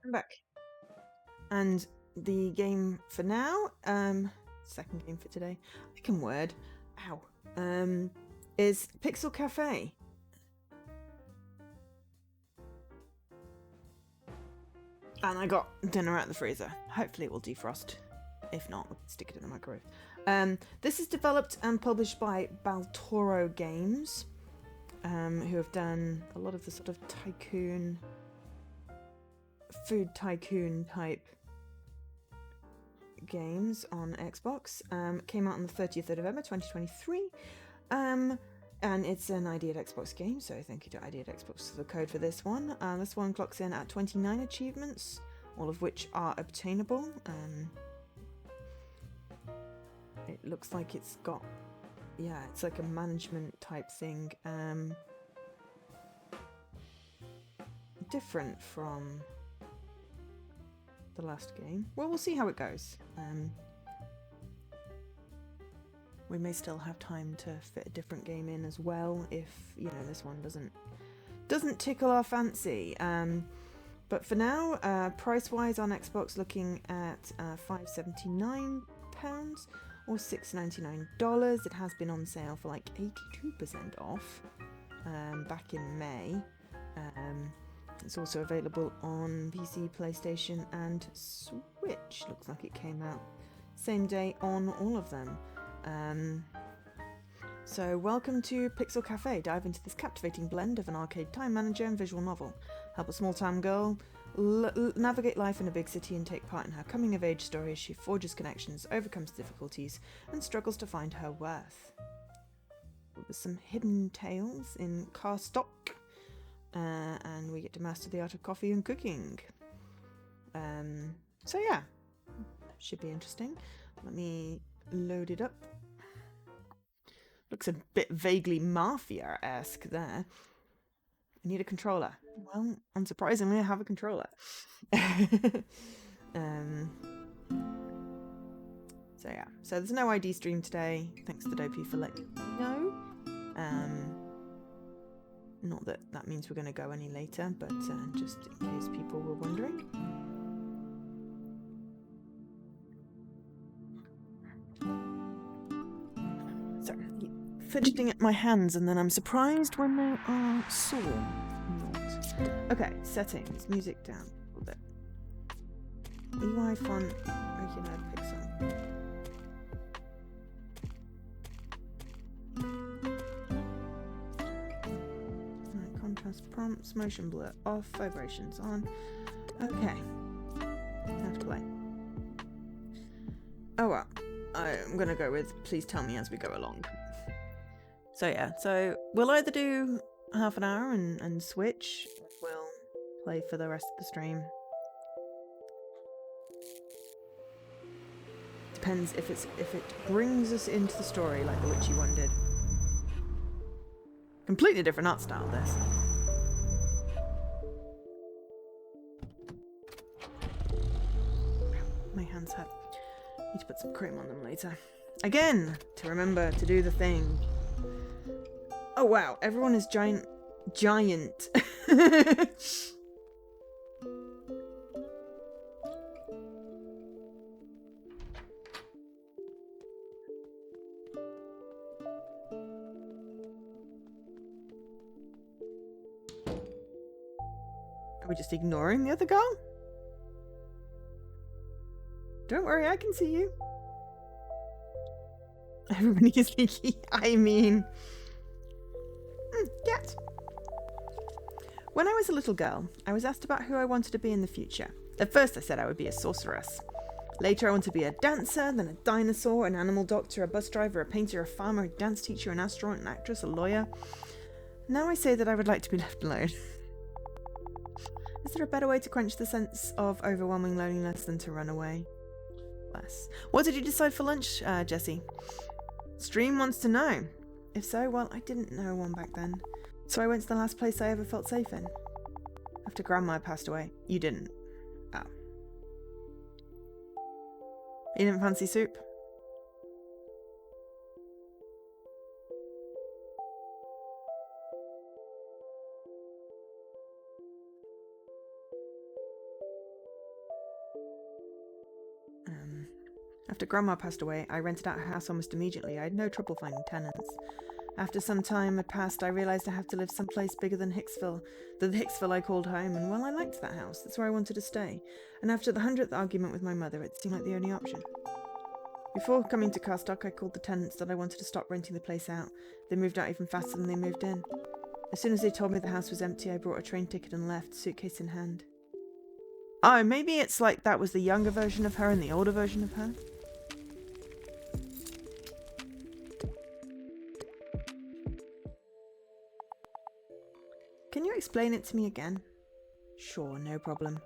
I'm back. And the game for now, second game for today, I can word, ow, is Pixel Cafe. And I got dinner out the freezer. Hopefully it will defrost. If not, we'll stick it in the microwave. This is developed and published by Baltoro Games, who have done a lot of the sort of tycoon, food tycoon type games on Xbox. Came out on the 30th of November 2023. And it's an Ideate Xbox game, so thank you to Ideate Xbox for the code for this one. This one clocks in at 29 achievements, all of which are obtainable. It looks like it's got, yeah, it's like a management type thing. Different from the last game. Well, we'll see how it goes. We may still have time to fit a different game in as well if, you know, this one doesn't tickle our fancy. But for now, price-wise on Xbox, looking at £5.79 or $6.99. It has been on sale for like 82% off back in May. It's also available on PC, PlayStation, and Switch. Looks like it came out same day on all of them. So welcome to Pixel Cafe. Dive into this captivating blend of an arcade time manager and visual novel. Help a small-town girl navigate life in a big city and take part in her coming-of-age story as she forges connections, overcomes difficulties, and struggles to find her worth. With some hidden tales in car stock, and we get to master the art of coffee and cooking. So yeah, should be interesting. Let me load it up. Looks a bit vaguely Mafia-esque there. I need a controller. Well, unsurprisingly, I have a controller. So yeah, so there's no ID stream today. Thanks to Dopey for letting me know. Not that that means we're going to go any later, but just in case people were wondering. So, fidgeting at my hands, and then I'm surprised when they are sore. Okay, settings, music down a little bit. EY font, regular pixel. Right, contrast prompts, motion blur off, vibrations on. Okay, have to play. Oh well, I'm gonna go with please tell me as we go along. So yeah, so we'll either do half an hour and switch, we'll play for the rest of the stream. Depends if it brings us into the story like the Witchy one did. Completely different art style, this. My hands hurt. Need to put some cream on them later. Again, to remember to do the thing. Oh wow, everyone is giant. Are we just ignoring the other girl? Don't worry, I can see you. Everybody is sneaky. I mean... Get. When I was a little girl, I was asked about who I wanted to be in the future. At first I said I would be a sorceress. Later I wanted to be a dancer, then a dinosaur, an animal doctor, a bus driver, a painter, a farmer, a dance teacher, an astronaut, an actress, a lawyer. Now I say that I would like to be left alone. Is there a better way to quench the sense of overwhelming loneliness than to run away? Less. What did you decide for lunch, Jessie? Stream wants to know. If so, well, I didn't know one back then. So I went to the last place I ever felt safe in. After Grandma passed away. You didn't. Oh. You didn't fancy soup? After Grandma passed away, I rented out her house almost immediately. I had no trouble finding tenants. After some time had passed, I realised I had to live someplace bigger than Hicksville, the Hicksville I called home, and well, I liked that house. That's where I wanted to stay. And after the 100th argument with my mother, it seemed like the only option. Before coming to Carstock, I called the tenants that I wanted to stop renting the place out. They moved out even faster than they moved in. As soon as they told me the house was empty, I brought a train ticket and left, suitcase in hand. Oh, maybe it's like that was the younger version of her and the older version of her? Can you explain it to me again? Sure, no problem.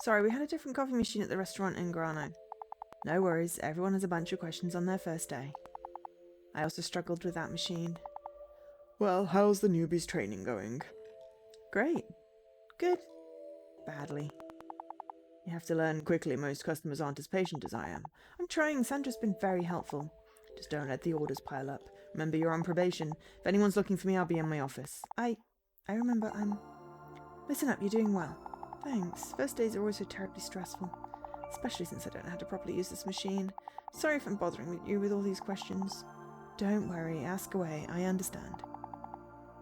Sorry, we had a different coffee machine at the restaurant in Grano. No worries, everyone has a bunch of questions on their first day. I also struggled with that machine. Well, how's the newbies training going? Great. Good. Badly. You have to learn quickly. Most customers aren't as patient as I am. I'm trying. Sandra's been very helpful. Just don't let the orders pile up. Remember, you're on probation. If anyone's looking for me, I'll be in my office. I remember. Listen up, you're doing well. Thanks. First days are always so terribly stressful. Especially since I don't know how to properly use this machine. Sorry if I'm bothering you with all these questions. Don't worry, ask away. I understand.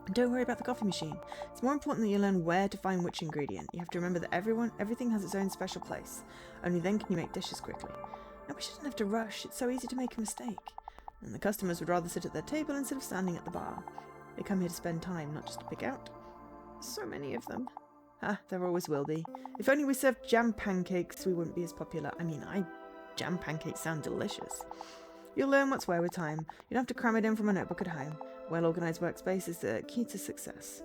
And don't worry about the coffee machine. It's more important that you learn where to find which ingredient. You have to remember that everything has its own special place. Only then can you make dishes quickly. I wish I didn't have to rush. It's so easy to make a mistake. And the customers would rather sit at their table instead of standing at the bar. They come here to spend time, not just to pick out. So many of them. There always will be. If only we served jam pancakes, we wouldn't be as popular. Jam pancakes sound delicious. You'll learn what's where with time. You don't have to cram it in from a notebook at home. Well-organised workspace is the key to success.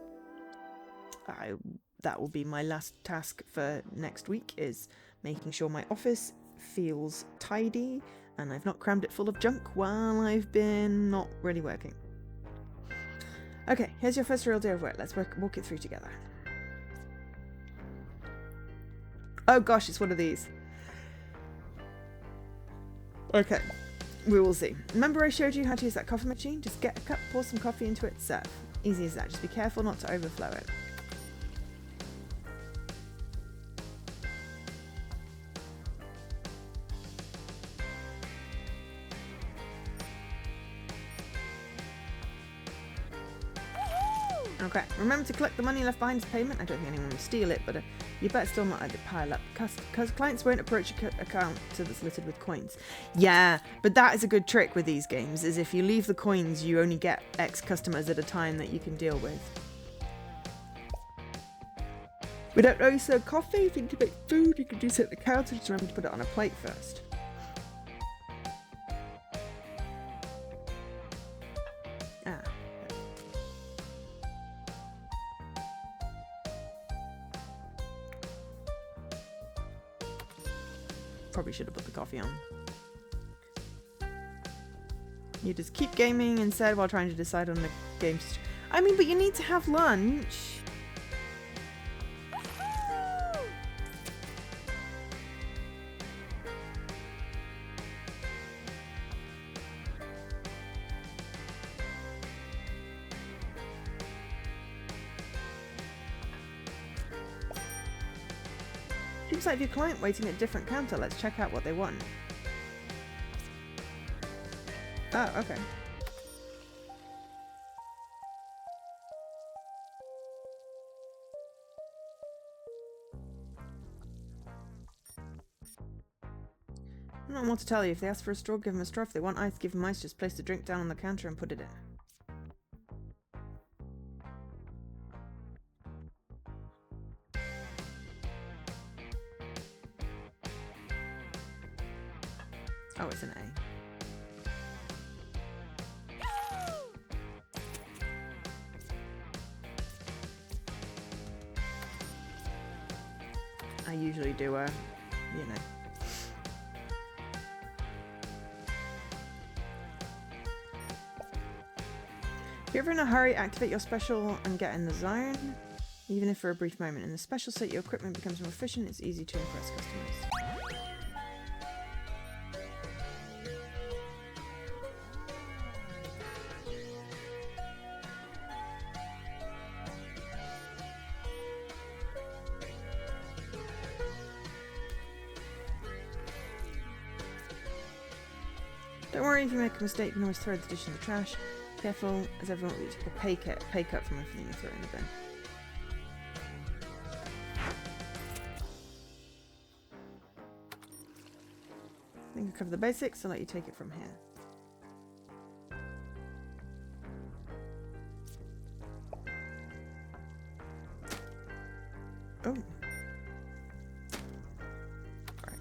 That will be my last task for next week, is making sure my office feels tidy and I've not crammed it full of junk while I've been not really working. Okay, here's your first real day of work. Let's walk it through together. Oh gosh, it's one of these. Okay. We will see. Remember I showed you how to use that coffee machine? Just get a cup, pour some coffee into it, serve. Easy as that. Just be careful not to overflow it. Okay, remember to collect the money left behind as payment. I don't think anyone will steal it, but you better still not let it pile up, because clients won't approach your account that's littered with coins. Yeah, but that is a good trick with these games, is if you leave the coins, you only get X customers at a time that you can deal with. We don't know you serve coffee. If you need to make food, you can do so at the counter. Just remember to put it on a plate first. Probably should have put the coffee on. You just keep gaming instead while trying to decide on the games. But you need to have lunch. Seems like your client waiting at a different counter. Let's check out what they want. Oh, okay. I don't know what to tell you. If they ask for a straw, give them a straw. If they want ice, give them ice. Just place the drink down on the counter and put it in. Oh, it's an A. I usually do a, If you're ever in a hurry, activate your special and get in the zone, even if for a brief moment. In the special state, your equipment becomes more efficient. It's easy to impress customers. Don't worry if you make a mistake, you can always throw the dish in the trash. Careful, as everyone will take a pay cut from everything you throw in the bin. I think I covered the basics, I'll let you take it from here. Oh. Right.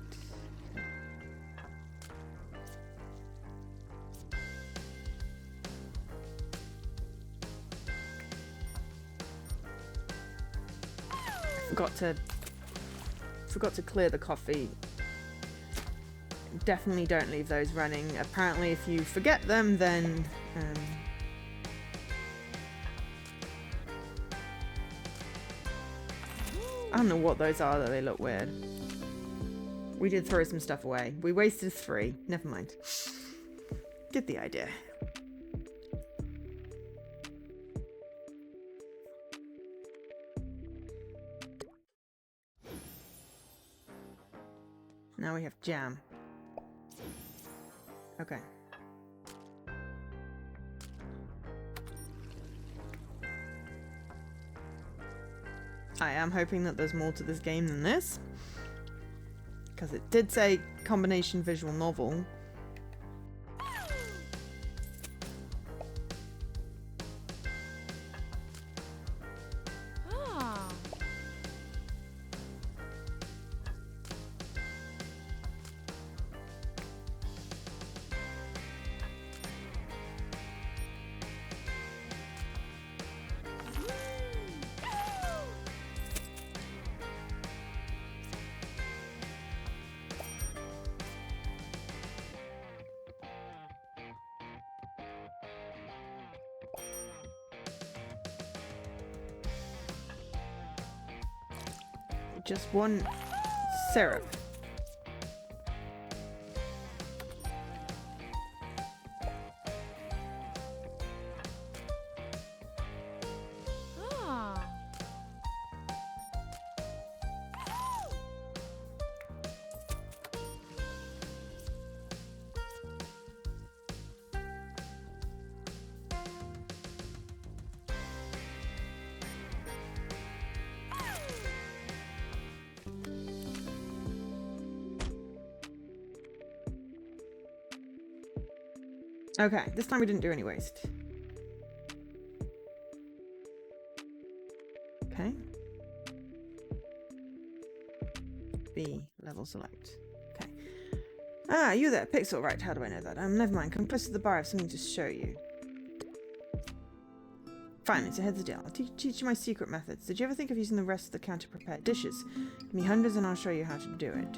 Forgot to clear the coffee. Definitely don't leave those running. Apparently if you forget them, then I don't know what those are, that they look weird. We did throw some stuff away. We wasted 3. Never mind. Get the idea. Now we have jam. Okay. I am hoping that there's more to this game than this, because it did say combination visual novel. Just one syrup. Okay, this time we didn't do any waste. Okay. B, level select. Okay. Ah, you there, Pixel. Right, how do I know that? Never mind. Come close to the bar. I have something to show you. Fine, so here's the deal. I'll teach you my secret methods. Did you ever think of using the rest of the counter prepared dishes? Give me hundreds and I'll show you how to do it.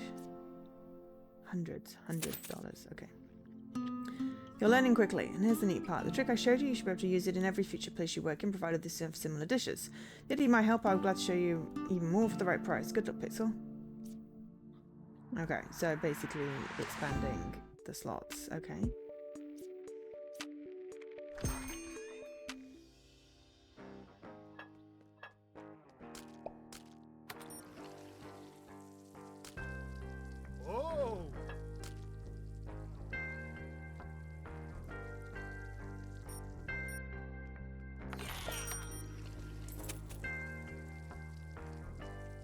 $100. Okay. You're learning quickly, and here's the neat part. The trick I showed you, you should be able to use it in every future place you work in, provided they have similar dishes. If you need my help, I'll be glad to show you even more for the right price. Good luck, Pixel. Okay, so basically expanding the slots. Okay.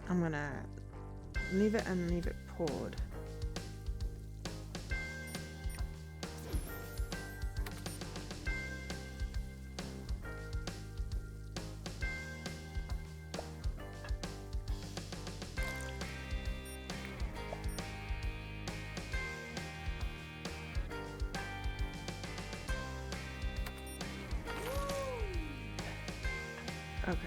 I'm gonna leave it and leave it poured. Okay.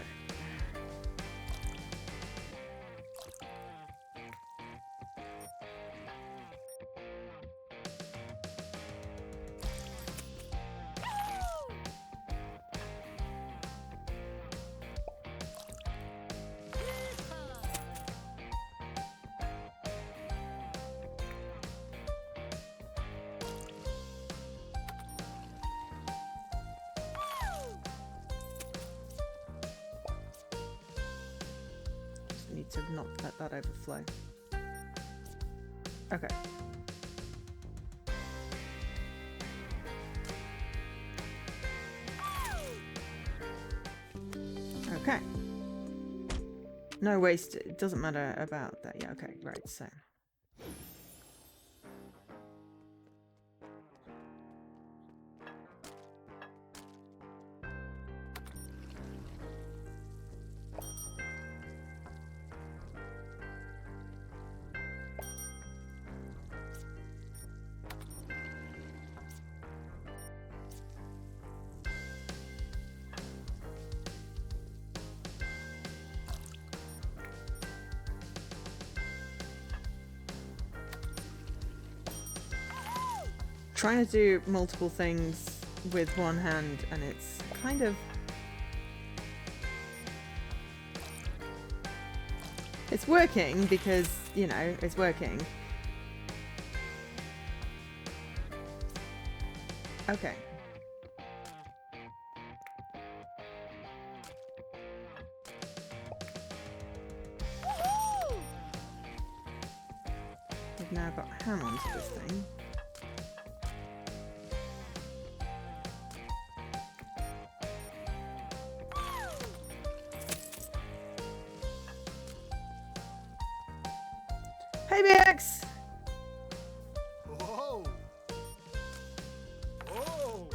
Need to not let that overflow. Okay. Okay. No waste. It doesn't matter about that. Yeah, okay, right, so. Trying to do multiple things with one hand, and it's kind of... It's working because, you know, it's working. Okay. We've now got a ham onto this thing. Hey, BX! Oh. Oh.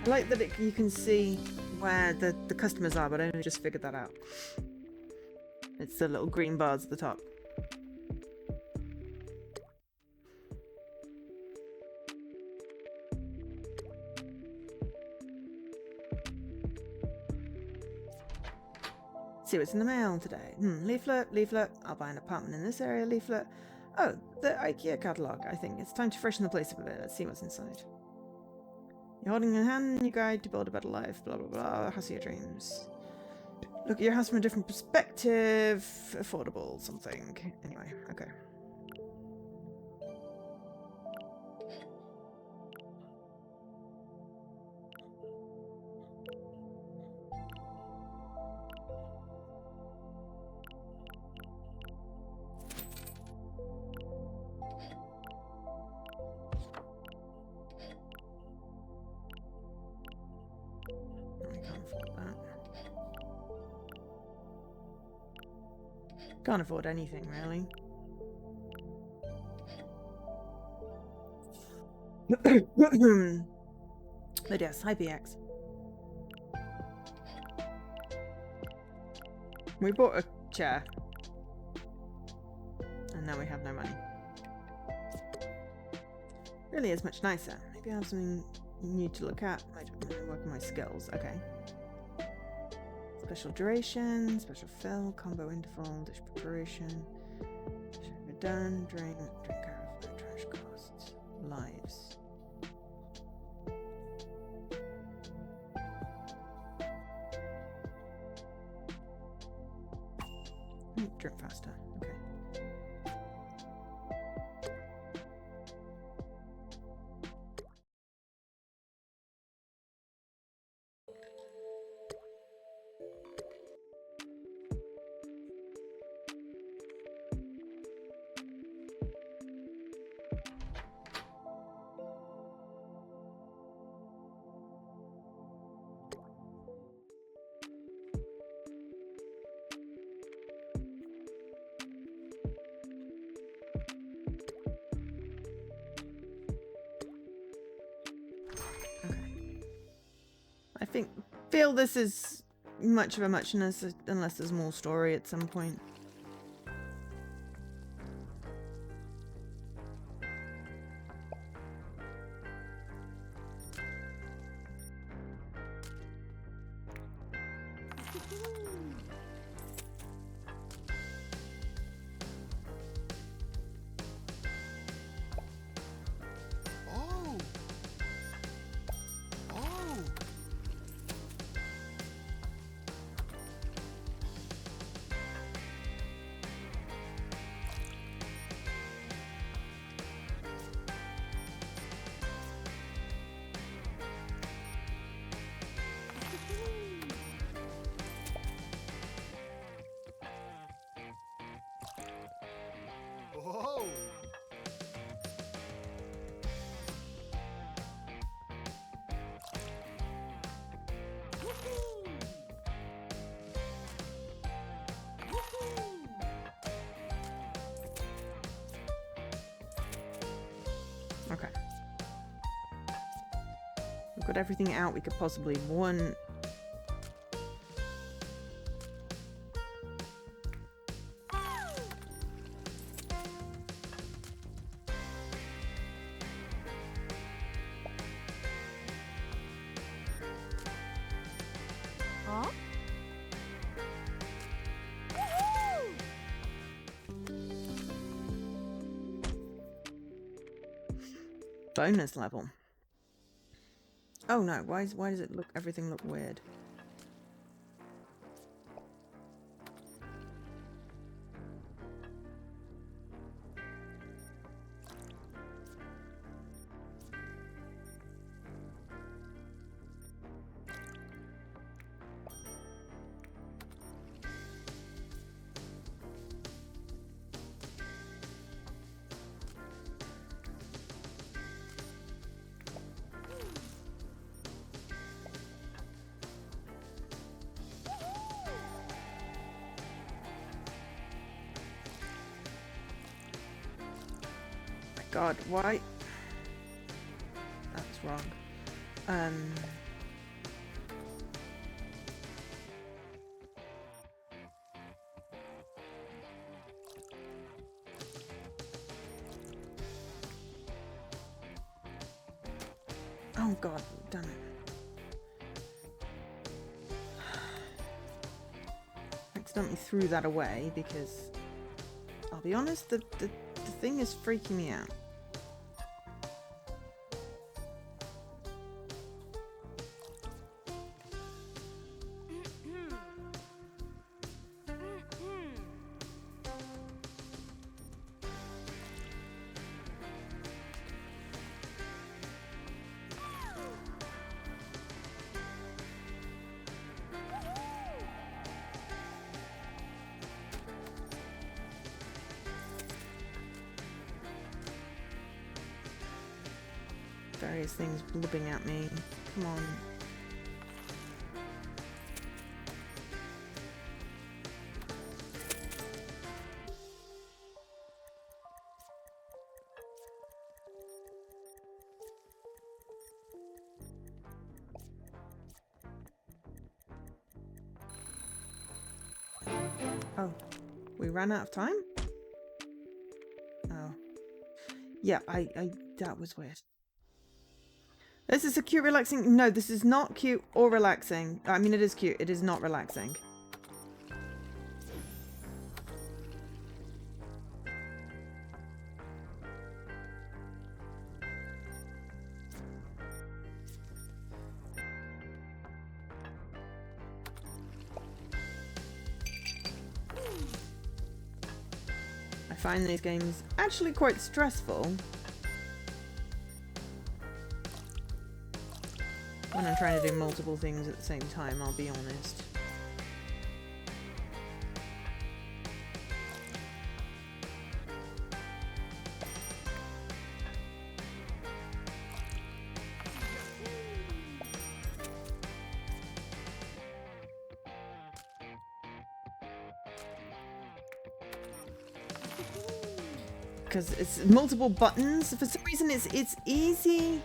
I like that you can see where the customers are, but I only just figured that out. It's the little green bars at the top. See what's in the mail today. Leaflet, leaflet. I'll buy an apartment in this area, leaflet. Oh, the IKEA catalogue. I think it's time to freshen the place up a bit. Let's see what's inside. You're holding in hand your guide to build a better life. Blah, blah, blah. House of your dreams. Look at your house from a different perspective. Affordable something. Anyway, okay. Can't afford anything, really. But yes, hi BX. We bought a chair. And now we have no money. Really is much nicer. Maybe I have something new to look at. I don't really work on my skills. Okay. Special duration, special fill, combo interval, dish preparation. Sugar done, drink care of trash costs, lives. Drink faster. Okay. Feel this is much of a muchness unless there's more story at some point. Okay. We've got everything out we could possibly want. Bonus level. Oh no, why does it look, everything look weird? God, why? That's wrong. Oh God, damn it. Accidentally threw that away because, I'll be honest, the thing is freaking me out. Various things blipping at me. Come on. Oh, we ran out of time? Oh. Yeah, that was weird. This is a cute, relaxing... No, this is not cute or relaxing. I mean, it is cute. It is not relaxing. I find these games actually quite stressful. When I'm trying to do multiple things at the same time, I'll be honest. Because it's multiple buttons. For some reason, it's easy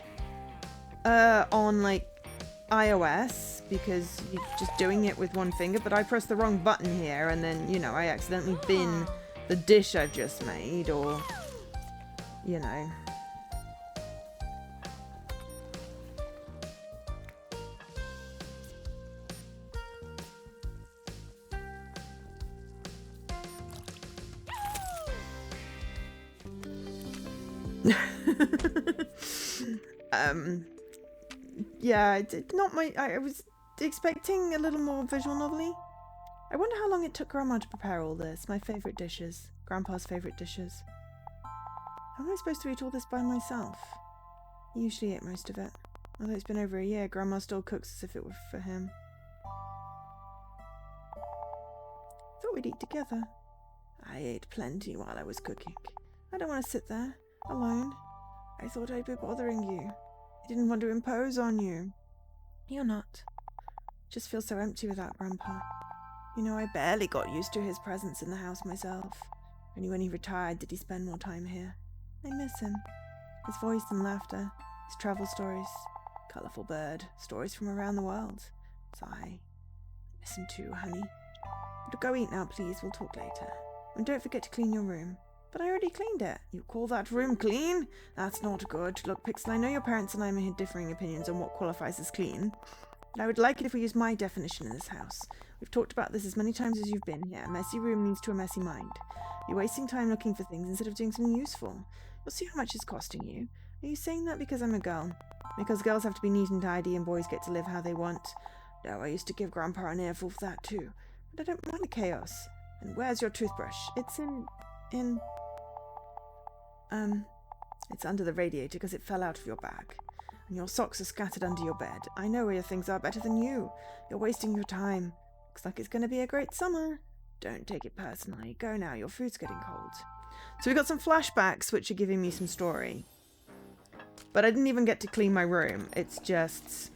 on like iOS because you're just doing it with one finger, but I pressed the wrong button here and then, you know, I accidentally bin the dish I've just made, or, you know. Yeah, I was expecting a little more visual novelty. I wonder how long it took Grandma to prepare all this. My favourite dishes. Grandpa's favourite dishes. How am I supposed to eat all this by myself? I usually ate most of it. Although it's been over a year, Grandma still cooks as if it were for him. Thought we'd eat together. I ate plenty while I was cooking. I don't want to sit there, alone. I thought I'd be bothering you. I didn't want to impose on you. You're not. Just feel so empty without Grandpa. You know, I barely got used to his presence in the house myself. Only when he retired did he spend more time here. I miss him. his voice and laughter, his travel stories, colourful bird, stories from around the world. Sigh. Listen to, honey. But go eat now, please. We'll talk later. And don't forget to clean your room. But I already cleaned it. You call that room clean? That's not good. Look, Pixel, I know your parents and I may have differing opinions on what qualifies as clean. But I would like it if we used my definition in this house. We've talked about this as many times as you've been here. A messy room leads to a messy mind. You're wasting time looking for things instead of doing something useful. You'll see how much it's costing you. Are you saying that because I'm a girl? Because girls have to be neat and tidy and boys get to live how they want? No, I used to give Grandpa an earful for that too. But I don't mind the chaos. And where's your toothbrush? It's it's under the radiator because it fell out of your bag. And your socks are scattered under your bed. I know where your things are better than you. You're wasting your time. Looks like it's going to be a great summer. Don't take it personally. Go now, your food's getting cold. So we got some flashbacks which are giving me some story. But I didn't even get to clean my room. It's just...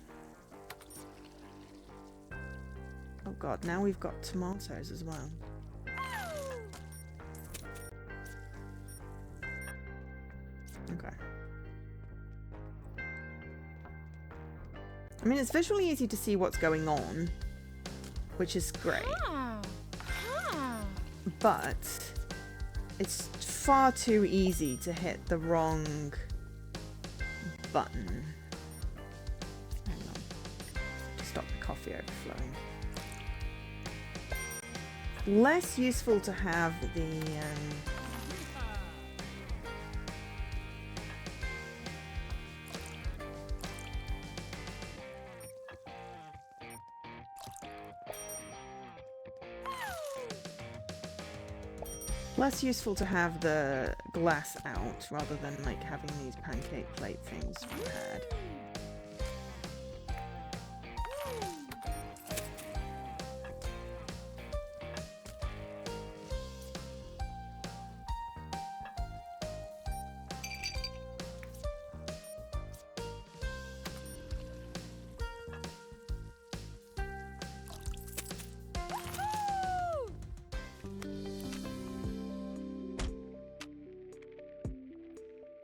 Oh god, now we've got tomatoes as well. Okay. I mean, it's visually easy to see what's going on, which is great. But it's far too easy to hit the wrong button. Hang on. To stop the coffee overflowing. Less useful to have the less useful to have the glass out rather than like having these pancake plate things prepared.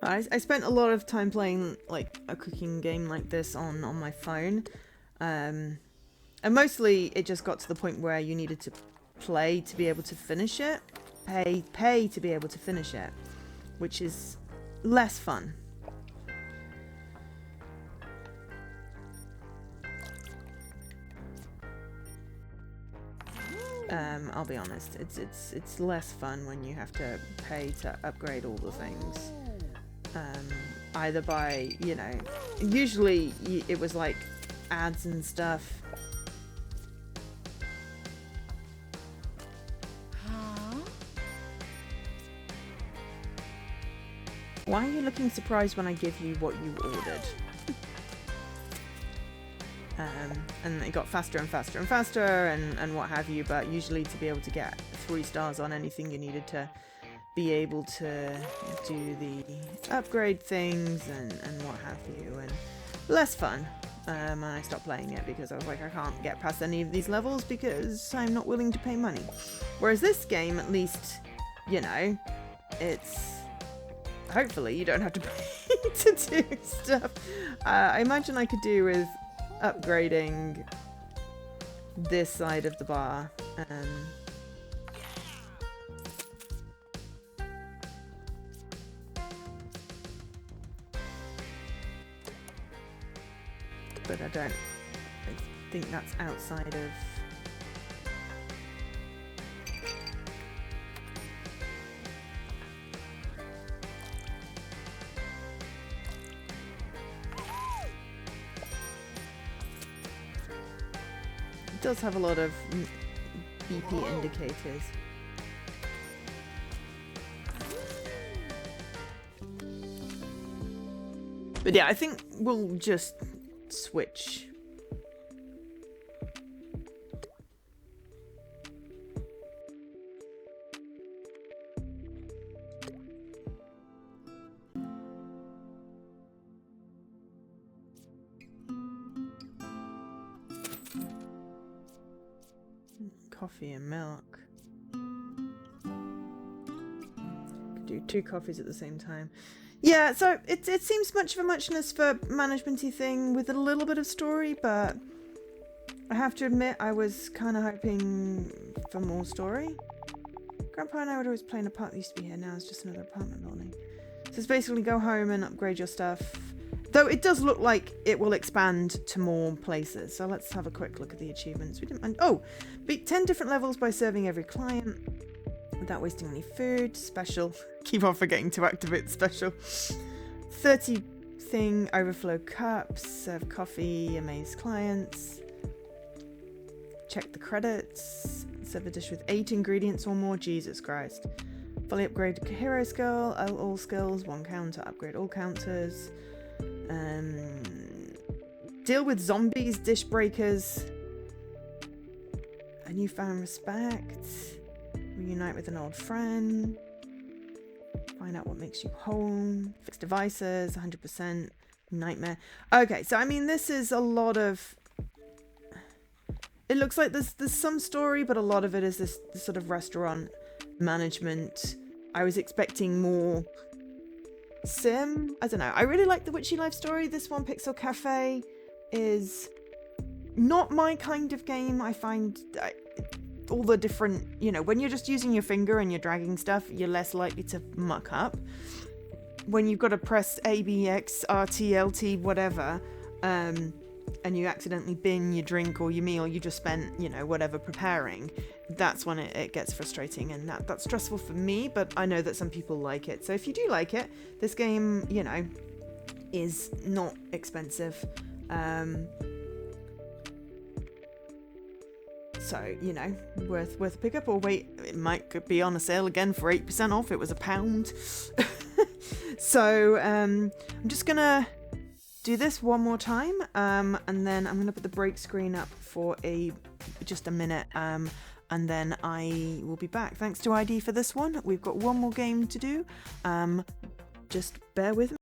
I spent a lot of time playing like a cooking game like this on my phone, and mostly it just got to the point where you needed to play to be able to finish it, pay to be able to finish it, which is less fun. I'll be honest, it's less fun when you have to pay to upgrade all the things. Either by, you know, usually it was like ads and stuff. Why are you looking surprised when I give you what you ordered? And it got faster and faster and faster and what have you, but usually to be able to get 3 stars on anything you needed to be able to do the upgrade things and what have you, and less fun. And I stopped playing it because I was like, I can't get past any of these levels because I'm not willing to pay money. Whereas this game, at least, you know, it's... hopefully you don't have to pay to do stuff. I imagine I could do with upgrading this side of the bar. But I think that's outside of... It does have a lot of BP indicators. But yeah, I think we'll just switch. Coffee and milk. Could do 2 coffees at the same time. Yeah, so it seems much of a muchness for management-y thing with a little bit of story, but I have to admit I was kind of hoping for more story. Grandpa and I would always play in a park that used to be here. Now it's just another apartment building. So it's basically go home and upgrade your stuff. Though it does look like it will expand to more places. So let's have a quick look at the achievements. We didn't mind. Oh, beat 10 different levels by serving every client without wasting any food. Special. Keep on forgetting to activate special. 30 thing overflow cups. Serve coffee. Amaze clients. Check the credits. Serve a dish with 8 ingredients or more. Jesus Christ. Fully upgrade hero skill. All skills. 1 counter. Upgrade all counters. Deal with zombies, dish breakers. A newfound respect. Reunite with an old friend. Find out what makes you whole. Fix devices, 100%. Nightmare. Okay, so I mean, this is a lot of... It looks like there's some story, but a lot of it is this sort of restaurant management. I was expecting more sim. I don't know. I really like the Witchy Life story. This one, Pixel Cafe, is not my kind of game. I find all the different, you know, when you're just using your finger and you're dragging stuff, you're less likely to muck up. When you've got to press A, B, X, R, T, L, T, whatever, and you accidentally bin your drink or your meal you just spent, you know, whatever preparing, that's when it gets frustrating, and that's stressful for me, but I know that some people like it. So if you do like it, this game, you know, is not expensive. So, you know, worth a pickup, or wait, it might be on a sale again for 8% off. It was £1. So, I'm just gonna do this one more time, and then I'm gonna put the break screen up for just a minute, and then I will be back. Thanks to ID for this one. We've got one more game to do. Just bear with me.